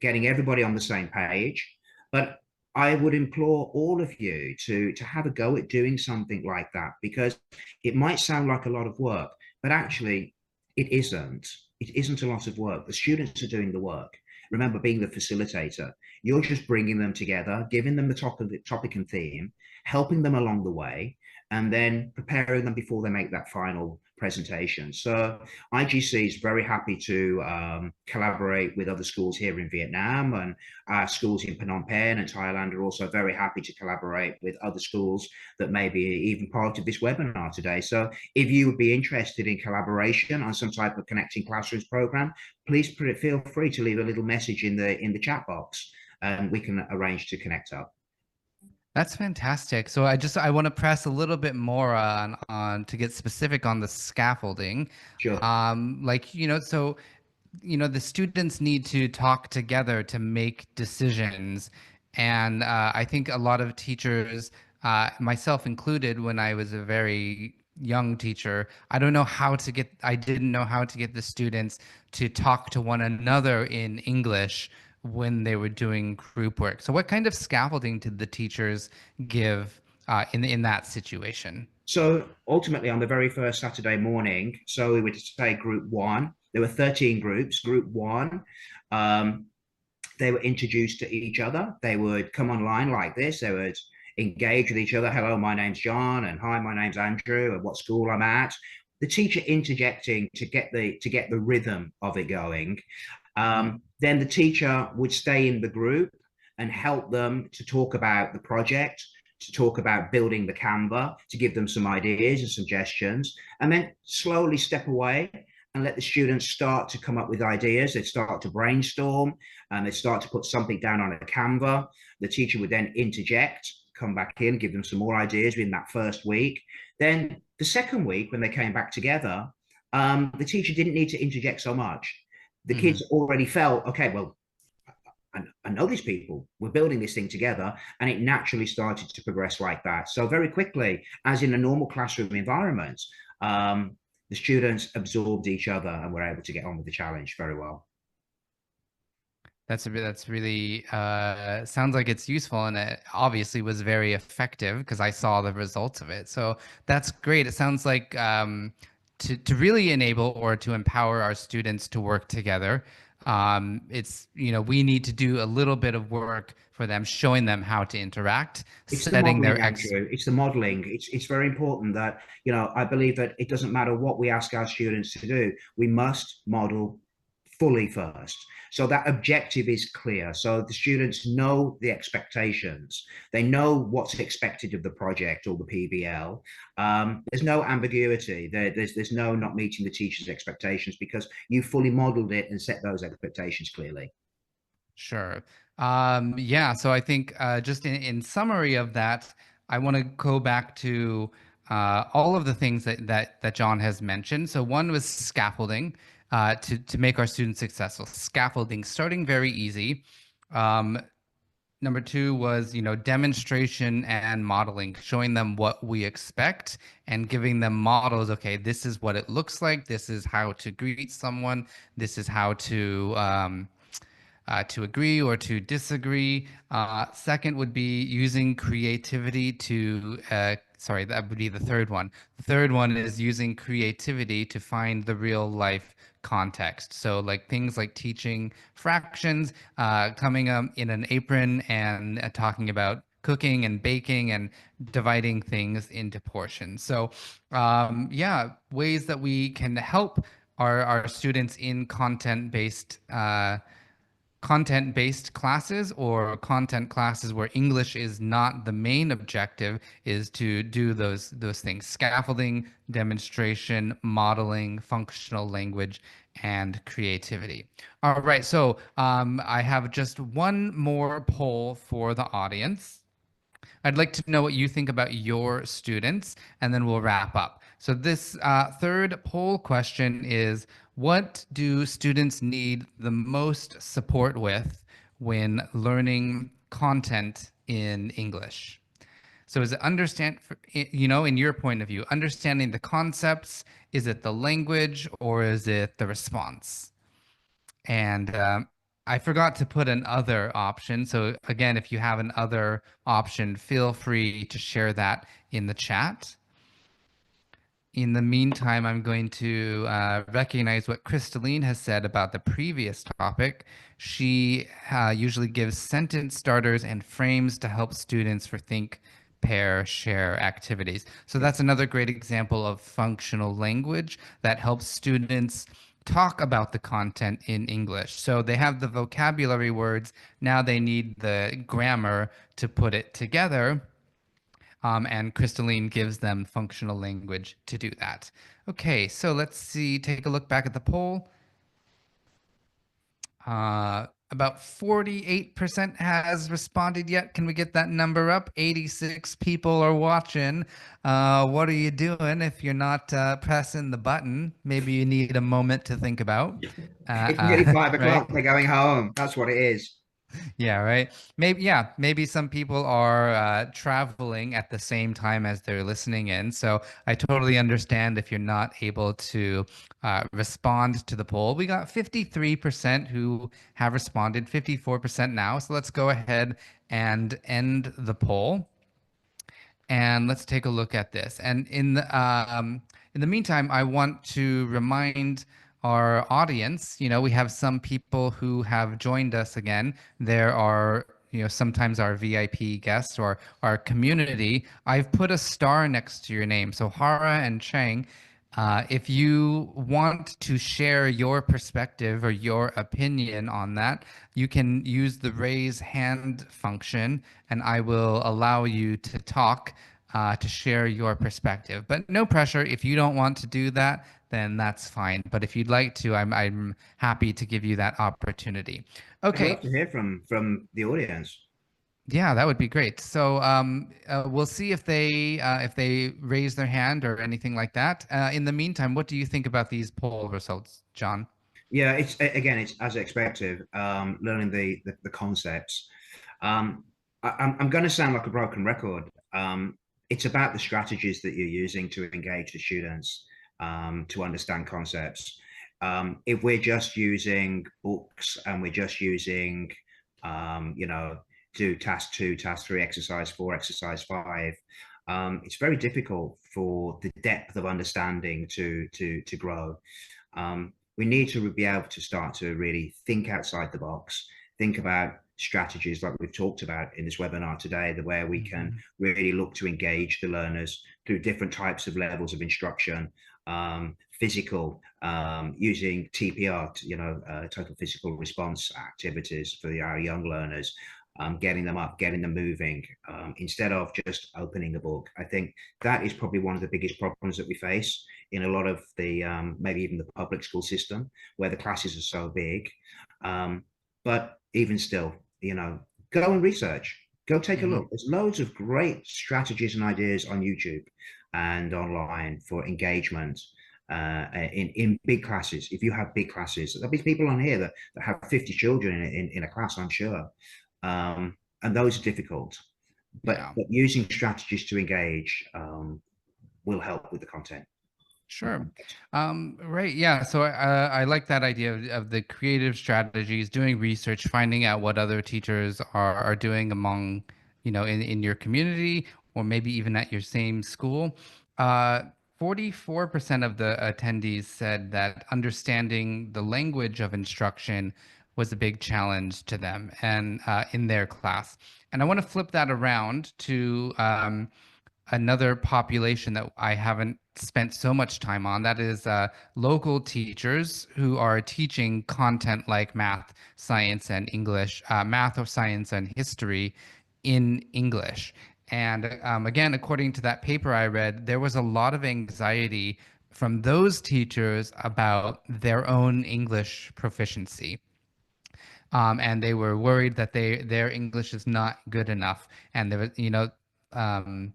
getting everybody on the same page. But I would implore all of you to have a go at doing something like that, because it might sound like a lot of work, but actually it isn't. It isn't a lot of work. The students are doing the work. Remember, being the facilitator, you're just bringing them together, giving them the topic and theme, helping them along the way, and then preparing them before they make that final presentation. So IGC is very happy to collaborate with other schools here in Vietnam, and our schools in Phnom Penh and Thailand are also very happy to collaborate with other schools that may be even part of this webinar today. So if you would be interested in collaboration on some type of Connecting Classrooms program, please feel free to leave a little message in the chat box, and we can arrange to connect up. That's fantastic. So I want to press a little bit more on to get specific on the scaffolding. Sure. Like, so the students need to talk together to make decisions. And I think a lot of teachers, myself included, when I was a very young teacher, I didn't know how to get the students to talk to one another in English when they were doing group work. So what kind of scaffolding did the teachers give in that situation? So ultimately, on the very first Saturday morning, so we would say group 1, there were 13 groups. Group 1, they were introduced to each other. They would come online like this. They would engage with each other. Hello, my name's John, and hi, my name's Andrew, and what school I'm at. The teacher interjecting to get the rhythm of it going. Then the teacher would stay in the group and help them to talk about the project, to talk about building the Canva, to give them some ideas and suggestions, and then slowly step away and let the students start to come up with ideas. They'd start to brainstorm, and they'd start to put something down on a Canva. The teacher would then interject, come back in, give them some more ideas in that first week. Then the second week, when they came back together, the teacher didn't need to interject so much. The kids already felt, okay, well, I know these people, we're building this thing together, and it naturally started to progress like that. So very quickly, as in a normal classroom environment, the students absorbed each other and were able to get on with the challenge very well. That's really sounds like it's useful, and it obviously was very effective because I saw the results of it. So that's great. It sounds like to really enable or to empower our students to work together, it's we need to do a little bit of work for them, showing them how to interact, It's setting the their modeling, Andrew. It's the modeling. It's very important that I believe that it doesn't matter what we ask our students to do, we must model fully first. So that objective is clear. So the students know the expectations. They know what's expected of the project or the PBL. There's no ambiguity. There's no not meeting the teacher's expectations, because you fully modeled it and set those expectations clearly. Sure. Yeah, so I think just in summary of that, I want to go back to all of the things that John has mentioned. So one was scaffolding to make our students successful. Scaffolding, starting very easy. Number two was, demonstration and modeling, showing them what we expect and giving them models. Okay, this is what it looks like. This is how to greet someone. This is how to agree or to disagree. Second would be using creativity sorry, that would be the third one. The third one is using creativity to find the real life context. So, like things like teaching fractions, coming in an apron and talking about cooking and baking and dividing things into portions. So, yeah, ways that we can help our students in content-based classes or content classes where English is not the main objective is to do those things: scaffolding, demonstration, modeling, functional language, and creativity. All right, so I have just one more poll for the audience. I'd like to know what you think about your students, and then we'll wrap up. So this third poll question is, what do students need the most support with when learning content in English? So is it in your point of view, understanding the concepts? Is it the language or is it the response? And I forgot to put an other option. So again, if you have an other option, feel free to share that in the chat. In the meantime, I'm going to recognize what Crystalline has said about the previous topic. She usually gives sentence starters and frames to help students for think, pair, share activities. So that's another great example of functional language that helps students talk about the content in English. So they have the vocabulary words. Now they need the grammar to put it together. And Crystalline gives them functional language to do that. Okay, so let's see, take a look back at the poll. About 48% has responded yet. Can we get that number up? 86 people are watching. What are you doing if you're not pressing the button? Maybe you need a moment to think about. It's nearly 5 o'clock. Right? They're going home. That's what it is. Yeah, right. Maybe some people are traveling at the same time as they're listening in. So I totally understand if you're not able to respond to the poll. We got 53% who have responded, 54% now. So let's go ahead and end the poll. And let's take a look at this. And in the meantime, I want to remind our audience, we have some people who have joined us again. There are, sometimes our VIP guests or our community. I've put a star next to your name. So Hara and Chang, if you want to share your perspective or your opinion on that, you can use the raise hand function, and I will allow you to talk to share your perspective. But no pressure. If you don't want to do that, then that's fine. But if you'd like to, I'm happy to give you that opportunity. I'd love Okay. to hear from the audience. Yeah, that would be great. So we'll see if they raise their hand or anything like that. In the meantime, what do you think about these poll results, John? Yeah, it's as expected. Learning the concepts. I'm going to sound like a broken record. It's about the strategies that you're using to engage the students to understand concepts. If we're just using books and we're just using, do task 2, task 3, exercise 4, exercise 5, it's very difficult for the depth of understanding to grow. We need to be able to start to really think outside the box, think about strategies like we've talked about in this webinar today, where we can really look to engage the learners through different types of levels of instruction, physical, using TPR, total physical response activities for our young learners, getting them up, getting them moving, instead of just opening a book. I think that is probably one of the biggest problems that we face in a lot of the, maybe even the public school system, where the classes are so big. But even still, go and research, go take a look. There's loads of great strategies and ideas on YouTube and online for engagement in big classes. If you have big classes, there'll be people on here that have 50 children in a class, I'm sure. and those are difficult. But Yeah. using strategies to engage will help with the content. Sure. Right. Yeah. So I like that idea of the creative strategies, doing research, finding out what other teachers are doing among, in your community or maybe even at your same school. 44% of the attendees said that understanding the language of instruction was a big challenge to them and in their class. And I want to flip that around to another population that I haven't spent so much time on. That is local teachers who are teaching content like math, science, and English, math or science and history in English. And again, according to that paper I read, there was a lot of anxiety from those teachers about their own English proficiency. And they were worried that their English is not good enough. And there was, um,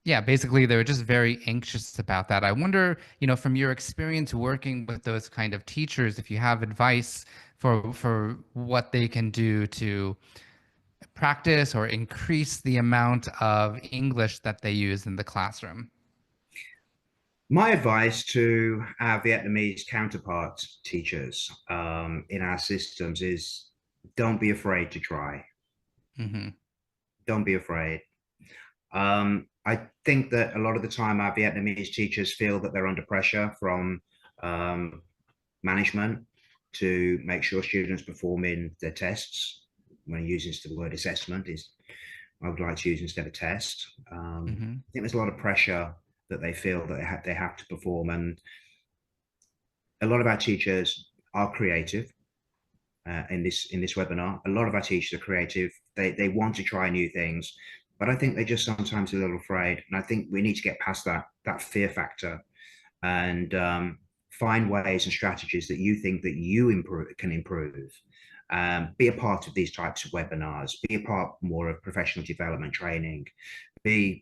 yeah, basically they were just very anxious about that. I wonder, from your experience working with those kind of teachers, if you have advice for what they can do to practice or increase the amount of English that they use in the classroom. My advice to our Vietnamese counterpart teachers in our systems is don't be afraid to try. Hmm. Don't be afraid. I think that a lot of the time our Vietnamese teachers feel that they're under pressure from um, management to make sure students perform in their tests. When I use the word assessment, is I would like to use instead of test. Hmm. I think there's a lot of pressure that they feel that they have to perform, and a lot of our teachers are creative. In this webinar, a lot of our teachers are creative. They want to try new things, but I think they're just sometimes a little afraid. And I think we need to get past that fear factor and find ways and strategies that you think that can improve. Be a part of these types of webinars. Be a part more of professional development training.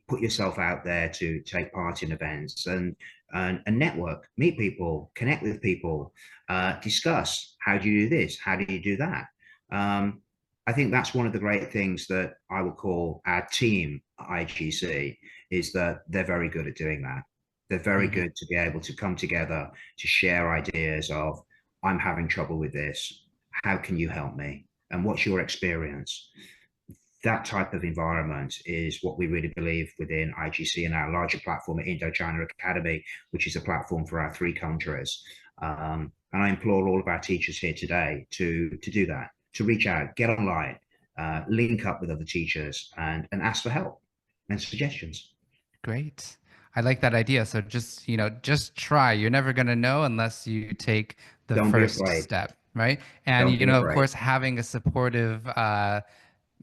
Put yourself out there to take part in events and network, meet people, connect with people, discuss how do you do this, how do you do that. I think that's one of the great things that I would call our team at IGC is that they're very good at doing that. They're very Hmm. good to be able to come together to share ideas of, I'm having trouble with this. How can you help me? And what's your experience? That type of environment is what we really believe within IGC and our larger platform at Indochina Academy, which is a platform for our 3 countries. And I implore all of our teachers here today to do that, to reach out, get online, link up with other teachers and ask for help and suggestions. Great. I like that idea. So just try. You're never going to know unless you take the Don't be first afraid. step, right? And Don't be of afraid. course, having a supportive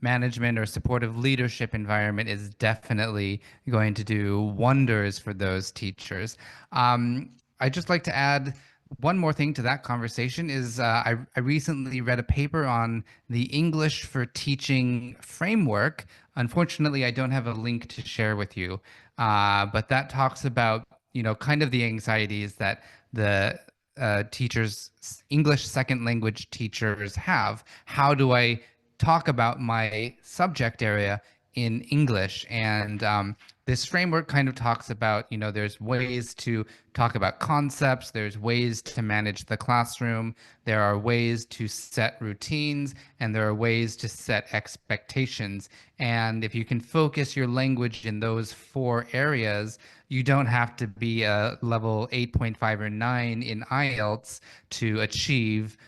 management or supportive leadership environment is definitely going to do wonders for those teachers. I'd just like to add one more thing to that conversation is I recently read a paper on the English for Teaching framework. Unfortunately, I don't have a link to share with you, but that talks about, kind of the anxieties that the teachers, English second language teachers have. How do I talk about my subject area in English? And this framework kind of talks about, there's ways to talk about concepts, there's ways to manage the classroom, there are ways to set routines, and there are ways to set expectations. And if you can focus your language in those 4 areas, you don't have to be a level 8.5 or 9 in IELTS to achieve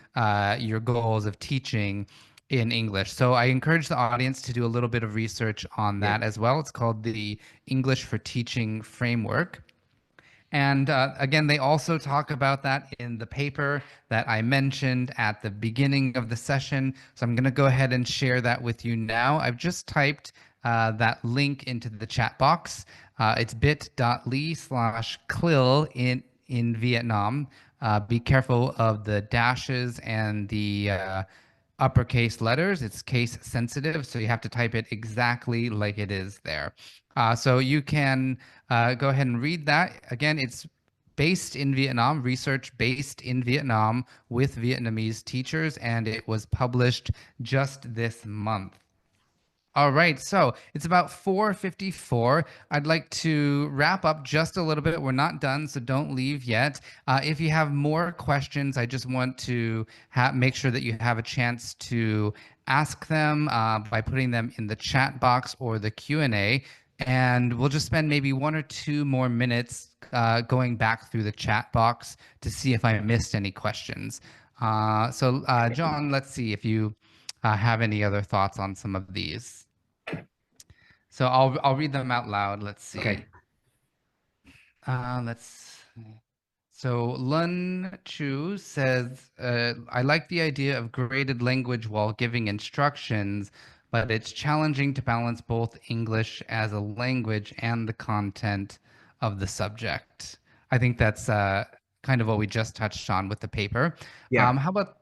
your goals of teaching in English. So I encourage the audience to do a little bit of research on Yeah. that as well. It's called the English for Teaching framework. And again, they also talk about that in the paper that I mentioned at the beginning of the session. So I'm going to go ahead and share that with you now. I've just typed that link into the chat box. It's bit.ly/CLIL in Vietnam. Be careful of the dashes and the uppercase letters. It's case sensitive, so you have to type it exactly like it is there. So you can go ahead and read that. Again, it's based in Vietnam, research based in Vietnam with Vietnamese teachers, and it was published just this month. All right, so it's about 4:54. I'd like to wrap up just a little bit. We're not done, so don't leave yet. If you have more questions, I just want to make sure that you have a chance to ask them by putting them in the chat box or the Q&A. And we'll just spend maybe 1 or 2 more minutes going back through the chat box to see if I missed any questions. John, let's see if you have any other thoughts on some of these. So I'll read them out loud. Let's Okay. see. Let's. So Lun Chu says, I like the idea of graded language while giving instructions, but it's challenging to balance both English as a language and the content of the subject. I think that's kind of what we just touched on with the paper. Yeah. How about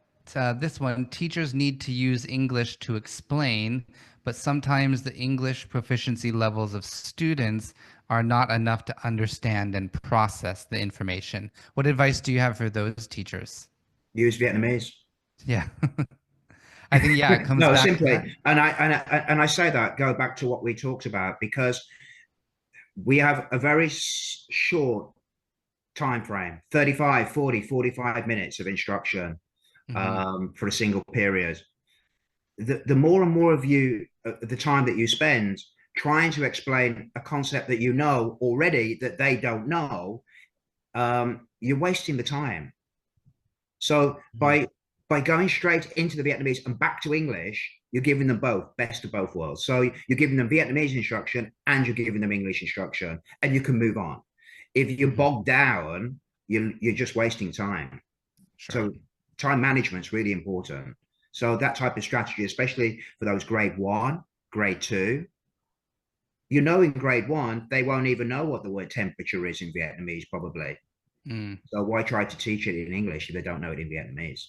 this one? Teachers need to use English to explain, but sometimes the English proficiency levels of students are not enough to understand and process the information. What advice do you have for those teachers? Use Vietnamese. Yeah. I think, yeah, it comes No, back to simply, that. and I say that go back to what we talked about, because we have a very short time frame, 35, 40, 45 minutes of instruction Hmm. for a single period. The more and more of you, the time that you spend trying to explain a concept that you know already that they don't know, you're wasting the time. So by going straight into the Vietnamese and back to English, you're giving them both, best of both worlds. So you're giving them Vietnamese instruction and you're giving them English instruction, and you can move on. If you're Hmm. bogged down, you're just wasting time. Sure. So time management is really important. So that type of strategy, especially for those grade 1, grade 2, you know, in grade 1, they won't even know what the word temperature is in Vietnamese, probably. Mm. So why try to teach it in English if they don't know it in Vietnamese?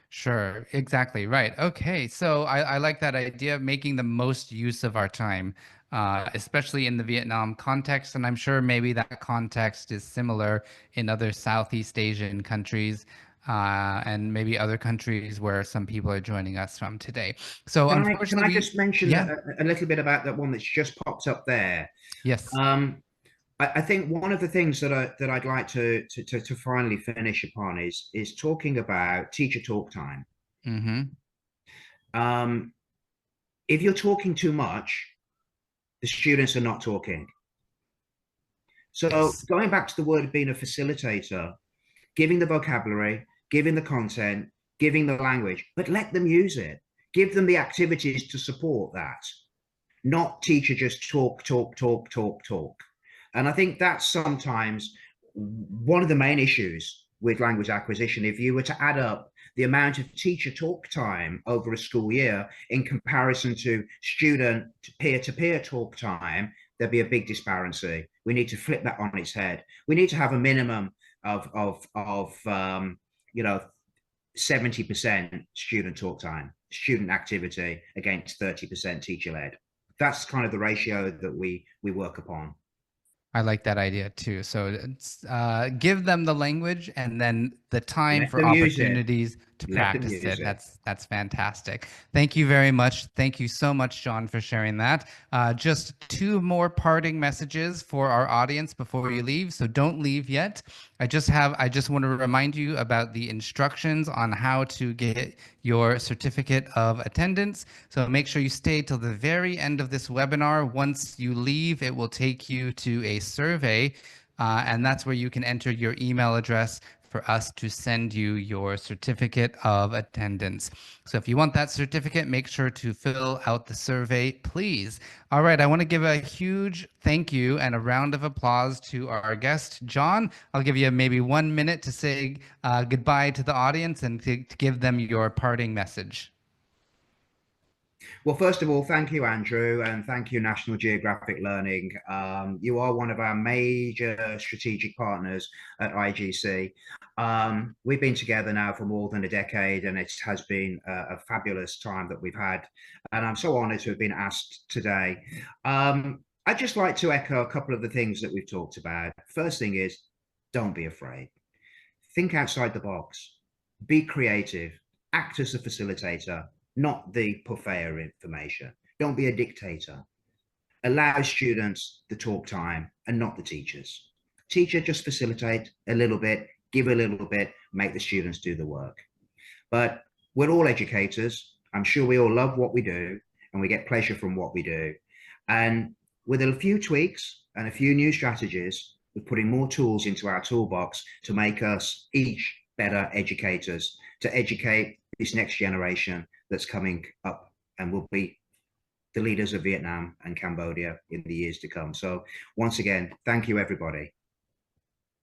Sure, exactly. Right. Okay. So I like that idea of making the most use of our time, especially in the Vietnam context. And I'm sure maybe that context is similar in other Southeast Asian countries and maybe other countries where some people are joining us from today. So Can I unfortunately, just mention yeah, a little bit about that one that's just popped up there? yes. Um, I think one of the things that I'd like to finally finish upon is talking about teacher talk time. Mm-hmm. Um, if you're talking too much, the students are not talking. So Yes. going back to the word of being a facilitator, giving the vocabulary, giving the content, giving the language, but let them use it. Give them the activities to support that, not teacher just talk, talk, talk, talk, talk. And I think that's sometimes one of the main issues with language acquisition. If you were to add up the amount of teacher talk time over a school year in comparison to student peer-to-peer talk time, there'd be a big disparity. We need to flip that on its head. We need to have a minimum of you know 70% student talk time, student activity against 30% teacher led. That's kind of the ratio that we work upon. I like that idea too. So give them the language and then the time Let for them use it. opportunities to Let them practice use it. it. That's fantastic. Thank you very much. Thank you so much, John, for sharing that. Just 2 more parting messages for our audience before you leave. So don't leave yet. I just want to remind you about the instructions on how to get your certificate of attendance. So make sure you stay till the very end of this webinar. Once you leave, it will take you to a survey, and that's where you can enter your email address for us to send you your certificate of attendance. So if you want that certificate, make sure to fill out the survey, please. All right, I want to give a huge thank you and a round of applause to our guest, John. I'll give you maybe 1 minute to say goodbye to the audience and to give them your parting message. Well, first of all, thank you, Andrew, and thank you, National Geographic Learning. You are one of our major strategic partners at IGC. We've been together now for more than a decade, and it has been a fabulous time that we've had. And I'm so honored to have been asked today. I'd just like to echo a couple of the things that we've talked about. First thing is, don't be afraid. Think outside the box. Be creative. Act as a facilitator, not the purveyor of information. Don't be a dictator. Allow students the talk time and not the teachers. Teacher, just facilitate a little bit, give a little bit, make the students do the work. But we're all educators. I'm sure we all love what we do and we get pleasure from what we do. And with a few tweaks and a few new strategies, we're putting more tools into our toolbox to make us each better educators, to educate this next generation that's coming up and will be the leaders of Vietnam and Cambodia in the years to come. So once again, thank you, everybody.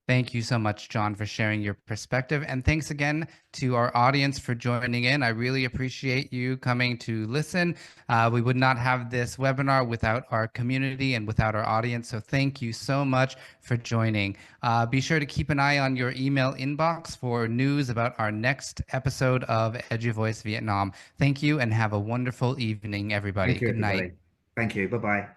Thank you so much, John, for sharing your perspective. And thanks again to our audience for joining in. I really appreciate you coming to listen. We would not have this webinar without our community and without our audience. So thank you so much for joining. Be sure to keep an eye on your email inbox for news about our next episode of EduVoice Vietnam. Thank you and have a wonderful evening, everybody. Thank you, Good night. everybody. Thank you. Bye-bye.